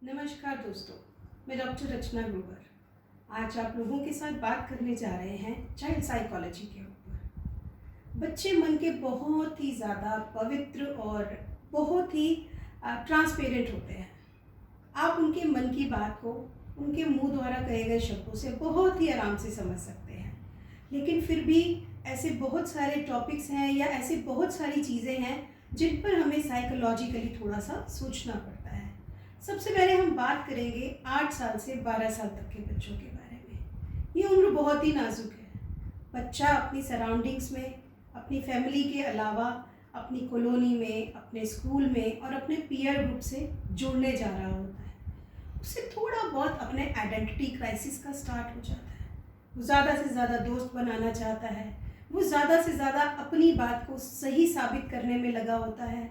नमस्कार दोस्तों, मैं डॉक्टर रचना ग्रोवर। आज आप लोगों के साथ बात करने जा रहे हैं चाइल्ड साइकोलॉजी के ऊपर। बच्चे मन के बहुत ही ज़्यादा पवित्र और बहुत ही ट्रांसपेरेंट होते हैं। आप उनके मन की बात को उनके मुंह द्वारा कहे गए शब्दों से बहुत ही आराम से समझ सकते हैं, लेकिन फिर भी ऐसे बहुत सारे टॉपिक्स हैं या ऐसे बहुत सारी चीज़ें हैं जिन पर हमें साइकोलॉजिकली थोड़ा सा सोचना पड़ता है। सबसे पहले हम बात करेंगे 8 साल से 12 साल तक के बच्चों के बारे में। ये उम्र बहुत ही नाजुक है। बच्चा अपनी सराउंडिंग्स में, अपनी फैमिली के अलावा अपनी कॉलोनी में, अपने स्कूल में और अपने पीयर ग्रुप से जुड़ने जा रहा होता है। उससे थोड़ा बहुत अपने आइडेंटिटी क्राइसिस का स्टार्ट हो जाता है। वो ज़्यादा से ज़्यादा दोस्त बनाना चाहता है। वो ज़्यादा से ज़्यादा अपनी बात को सही साबित करने में लगा होता है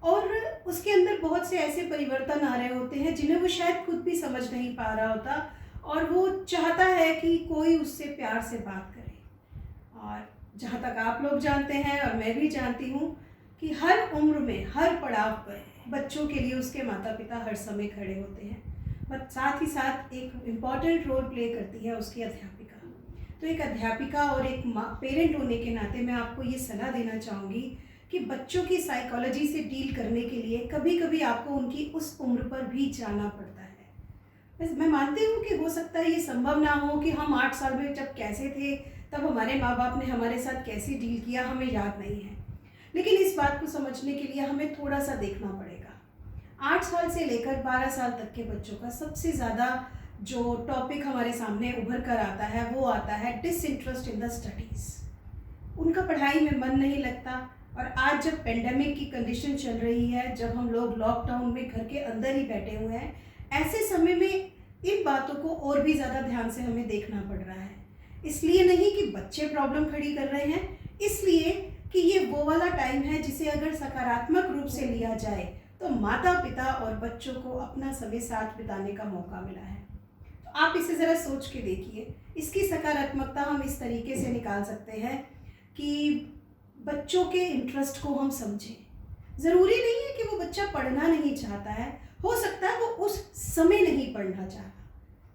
और उसके अंदर बहुत से ऐसे परिवर्तन आ रहे होते हैं जिन्हें वो शायद खुद भी समझ नहीं पा रहा होता और वो चाहता है कि कोई उससे प्यार से बात करे। और जहाँ तक आप लोग जानते हैं और मैं भी जानती हूँ कि हर उम्र में, हर पड़ाव पर बच्चों के लिए उसके माता पिता हर समय खड़े होते हैं, बट साथ ही साथ एक इम्पॉर्टेंट रोल प्ले करती है उसकी अध्यापिका। तो एक अध्यापिका और एक पेरेंट होने के नाते मैं आपको ये सलाह देना चाहूँगी कि बच्चों की साइकोलॉजी से डील करने के लिए कभी कभी आपको उनकी उस उम्र पर भी जाना पड़ता है। बस मैं मानती हूँ कि हो सकता है ये संभव ना हो कि हम 8 साल में जब कैसे थे तब हमारे माँ बाप ने हमारे साथ कैसे डील किया हमें याद नहीं है, लेकिन इस बात को समझने के लिए हमें थोड़ा सा देखना पड़ेगा। 8 साल से लेकर 12 साल तक के बच्चों का सबसे ज़्यादा जो टॉपिक हमारे सामने उभर कर आता है वो आता है डिसइंटरेस्ट इन द स्टडीज़। उनका पढ़ाई में मन नहीं लगता। और आज जब पेंडेमिक की कंडीशन चल रही है, जब हम लोग लॉकडाउन में घर के अंदर ही बैठे हुए हैं, ऐसे समय में इन बातों को और भी ज़्यादा ध्यान से हमें देखना पड़ रहा है। इसलिए नहीं कि बच्चे प्रॉब्लम खड़ी कर रहे हैं, इसलिए कि ये वो वाला टाइम है जिसे अगर सकारात्मक रूप से लिया जाए तो माता पिता और बच्चों को अपना समय साथ बिताने का मौका मिला है। तो आप इसे ज़रा सोच के देखिए। इसकी सकारात्मकता हम इस तरीके से निकाल सकते हैं कि बच्चों के इंटरेस्ट को हम समझें। ज़रूरी नहीं है कि वो बच्चा पढ़ना नहीं चाहता है, हो सकता है वो उस समय नहीं पढ़ना चाहता,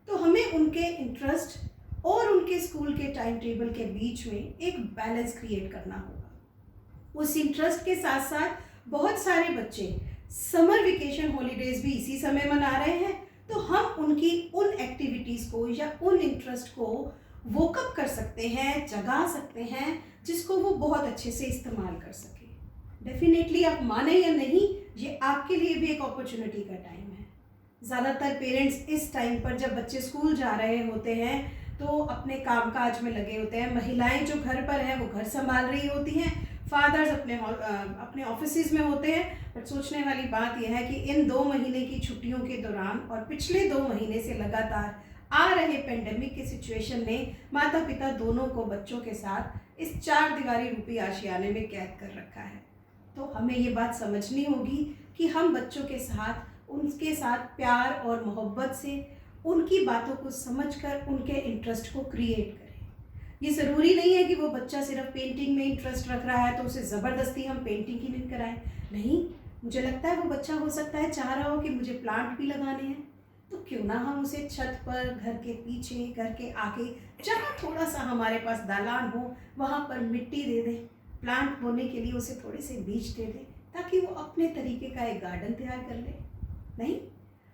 तो हमें उनके इंटरेस्ट और उनके स्कूल के टाइम टेबल के बीच में एक बैलेंस क्रिएट करना होगा। उस इंटरेस्ट के साथ साथ बहुत सारे बच्चे समर वेकेशन हॉलीडेज भी इसी समय मना रहे हैं, तो हम उनकी उन एक्टिविटीज़ को या उन इंटरेस्ट को वोकअप कर सकते हैं, जगा सकते हैं, जिसको वो बहुत अच्छे से इस्तेमाल कर सके। डेफिनेटली आप माने या नहीं, ये आपके लिए भी एक अपॉर्चुनिटी का टाइम है। ज़्यादातर पेरेंट्स इस टाइम पर जब बच्चे स्कूल जा रहे होते हैं तो अपने कामकाज में लगे होते हैं। महिलाएं जो घर पर हैं वो घर संभाल रही होती हैं, फादर्स अपने ऑफिसेज में होते हैं। बट सोचने वाली बात यह है कि इन 2 महीने की छुट्टियों के दौरान और पिछले 2 महीने से लगातार आ रहे पेंडेमिक के सिचुएशन ने माता पिता दोनों को बच्चों के साथ इस 4 दीवारी रूपी आशियाने में कैद कर रखा है। तो हमें ये बात समझनी होगी कि हम बच्चों के साथ उनके साथ प्यार और मोहब्बत से उनकी बातों को समझकर उनके इंटरेस्ट को क्रिएट करें। ये ज़रूरी नहीं है कि वो बच्चा सिर्फ पेंटिंग में इंटरेस्ट रख रहा है तो उसे ज़बरदस्ती हम पेंटिंग ही नहीं कराएं। नहीं, मुझे लगता है वो बच्चा हो सकता है चाह रहा हो कि मुझे प्लांट भी लगाने हैं, तो क्यों ना हम उसे छत पर, घर के पीछे, घर के आगे, जहाँ थोड़ा सा हमारे पास दालान हो वहाँ पर मिट्टी दे दें, प्लांट बोने के लिए उसे थोड़े से बीज दे दें ताकि वो अपने तरीके का एक गार्डन तैयार कर ले। नहीं?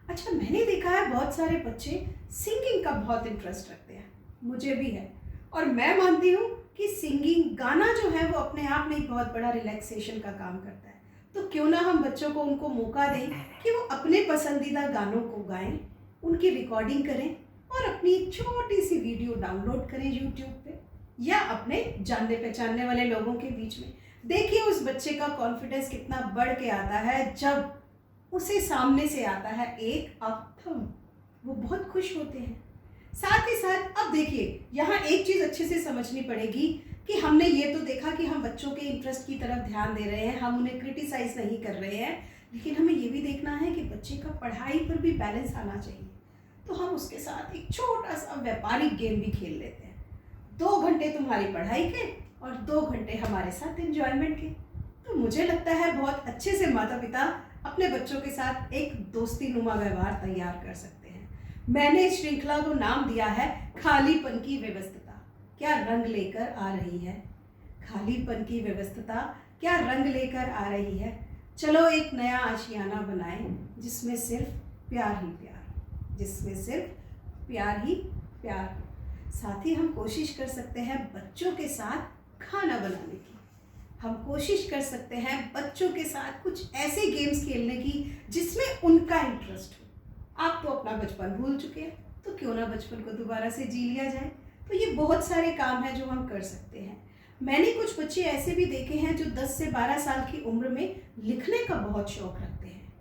अच्छा, मैंने देखा है बहुत सारे बच्चे सिंगिंग का बहुत इंटरेस्ट रखते हैं, मुझे भी है, और मैं मानती हूँ कि सिंगिंग, गाना जो है वो अपने आप में एक बहुत बड़ा रिलैक्सेशन का काम करता है। तो क्यों ना हम बच्चों को उनको मौका दें कि वो अपने पसंदीदा गानों को गाएं, उनकी रिकॉर्डिंग करें और अपनी छोटी सी वीडियो डाउनलोड करें यूट्यूब पे या अपने जानने पहचानने वाले लोगों के बीच में। देखिए उस बच्चे का कॉन्फिडेंस कितना बढ़ के आता है जब उसे सामने से आता है एक अर्थम, वो बहुत खुश होते हैं। साथ ही साथ अब देखिए यहाँ एक चीज़ अच्छे से समझनी पड़ेगी कि हमने ये तो देखा कि हम बच्चों के इंटरेस्ट की तरफ ध्यान दे रहे हैं, हम उन्हें क्रिटिसाइज नहीं कर रहे हैं, लेकिन हमें ये भी देखना है कि बच्चे का पढ़ाई पर भी बैलेंस आना चाहिए। तो हम उसके साथ एक छोटा सा व्यापारिक गेम भी खेल लेते हैं। 2 घंटे तुम्हारी पढ़ाई के और 2 घंटे हमारे साथ एंजॉयमेंट के। तो मुझे लगता है बहुत अच्छे से माता पिता अपने बच्चों के साथ एक दोस्ती नुमा व्यवहार तैयार कर सकते हैं। मैंने इस श्रृंखला को नाम दिया है खालीपन की व्यवस्था क्या रंग लेकर आ रही है। खालीपन की व्यवस्था क्या रंग लेकर आ रही है। चलो एक नया आशियाना बनाएं जिसमें सिर्फ प्यार ही प्यार, जिसमें सिर्फ प्यार ही प्यार। साथ ही हम कोशिश कर सकते हैं बच्चों के साथ खाना बनाने की। हम कोशिश कर सकते हैं बच्चों के साथ कुछ ऐसे गेम्स खेलने की जिसमें उनका इंटरेस्ट हो। आप तो अपना बचपन भूल चुके हैं, तो क्यों ना बचपन को दोबारा से जी लिया जाए। तो ये बहुत सारे काम हैं जो हम कर सकते हैं। मैंने कुछ बच्चे ऐसे भी देखे हैं जो 10 से 12 साल की उम्र में लिखने का बहुत शौक रखते हैं।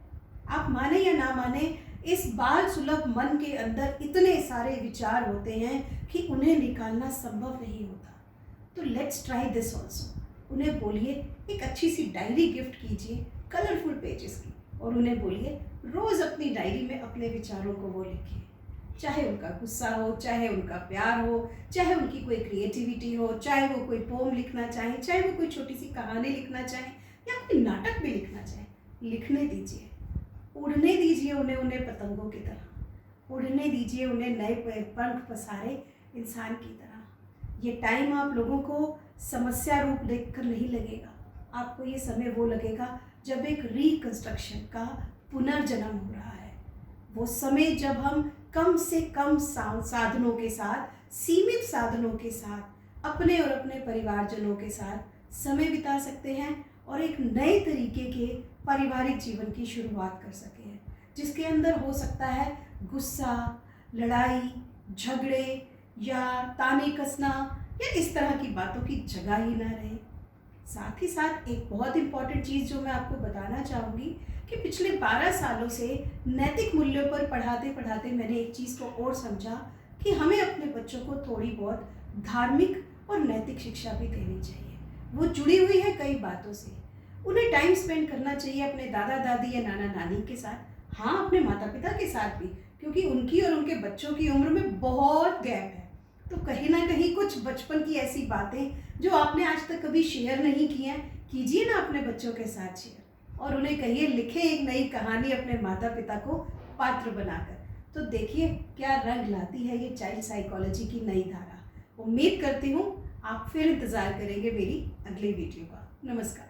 आप माने या ना माने, इस बाल सुलभ मन के अंदर इतने सारे विचार होते हैं कि उन्हें निकालना संभव नहीं होता। तो लेट्स ट्राई दिस ऑल्सो। उन्हें बोलिए एक अच्छी सी डायरी गिफ्ट कीजिए कलरफुल पेजेस की, और उन्हें बोलिए रोज़ अपनी डायरी में अपने विचारों को वो लिखिए। चाहे उनका गुस्सा हो, चाहे उनका प्यार हो, चाहे उनकी कोई क्रिएटिविटी हो, चाहे वो कोई पोम लिखना चाहे, चाहे वो कोई छोटी सी कहानी लिखना चाहे या कोई नाटक भी लिखना चाहे, लिखने दीजिए। उड़ने दीजिए उन्हें, उन्हें पतंगों की तरह उड़ने दीजिए, उन्हें नए पंख पसारे इंसान की तरह। ये टाइम आप लोगों को समस्या रूप देखकर नहीं लगेगा, आपको ये समय वो लगेगा जब एक रिकंस्ट्रक्शन का पुनर्जन्म हो रहा है। वो समय जब हम कम से कम साधनों के साथ, सीमित साधनों के साथ, अपने और अपने परिवारजनों के साथ समय बिता सकते हैं और एक नए तरीके के पारिवारिक जीवन की शुरुआत कर सके हैं, जिसके अंदर हो सकता है गुस्सा, लड़ाई, झगड़े या ताने कसना या इस तरह की बातों की जगह ही ना रहे। साथ ही साथ एक बहुत इम्पॉर्टेंट चीज़ जो मैं आपको बताना चाहूँगी कि पिछले 12 सालों से नैतिक मूल्यों पर पढ़ाते पढ़ाते मैंने एक चीज़ को और समझा कि हमें अपने बच्चों को थोड़ी बहुत धार्मिक और नैतिक शिक्षा भी देनी चाहिए। वो जुड़ी हुई है कई बातों से। उन्हें टाइम स्पेंड करना चाहिए अपने दादा दादी या नाना नानी के साथ, हाँ अपने माता पिता के साथ भी, क्योंकि उनकी और उनके बच्चों की उम्र में बहुत गैप है। तो कहीं ना कहीं कुछ बचपन की ऐसी बातें जो आपने आज तक कभी शेयर नहीं की हैं, कीजिए ना अपने बच्चों के साथ शेयर, और उन्हें कहिए लिखें एक नई कहानी अपने माता पिता को पात्र बनाकर। तो देखिए क्या रंग लाती है ये चाइल्ड साइकोलॉजी की नई धारा। उम्मीद करती हूँ आप फिर इंतज़ार करेंगे मेरी अगली वीडियो का। नमस्कार।